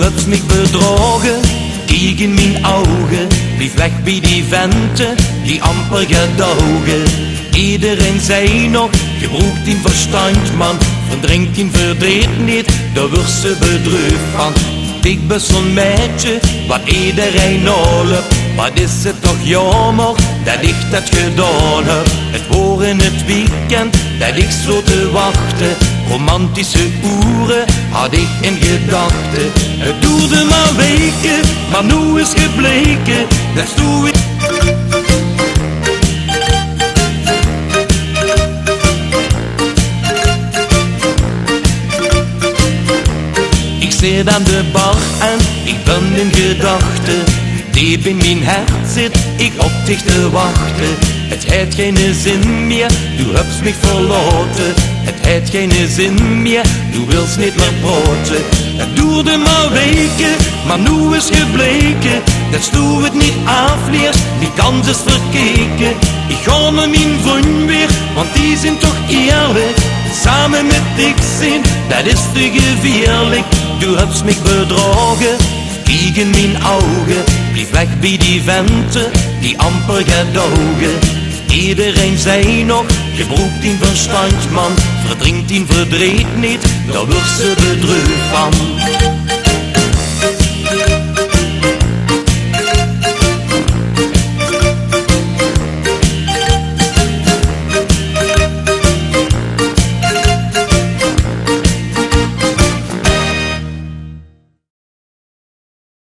hebt mij bedrogen, kijk in mijn ogen. Blijf weg bij die venten, die amper gedogen. Iedereen zei nog, gebruikt in verstand man. Verdrinkt in verdriet niet, daar wordt ze bedrukt van. Ik ben zo'n meisje, wat iedereen oorloopt. Wat is het toch jammer, dat ik dat gedaan heb. Het hoort in het weekend, dat ik zo te wachten. Romantische uren had ik in gedachten. Het duurde maar weken, maar nu is gebleken, dat doe ik. Ik zit aan de bar en ik ben in gedachten. Diep in mijn hart zit ik op dich te wachten. Het heeft geen zin meer, du hebt mich verlaten. Het heeft geen zin meer, du wilst niet meer praten. Het duurde maar weken, maar nu is gebleken, dat du het niet afleert, die kans is verkeken. Ik ga met mijn vriend weer, want die zijn toch eerlijk. Samen met ik zijn, dat is te gevaarlijk. Du hebt mich bedrogen, kijk in mijn ogen. Blijf weg bij die venten, die amper gedogen. Iedereen zei nog, gebruikt in verstand man. Verdrinkt in verdriet niet, daar wordt ze bedrukt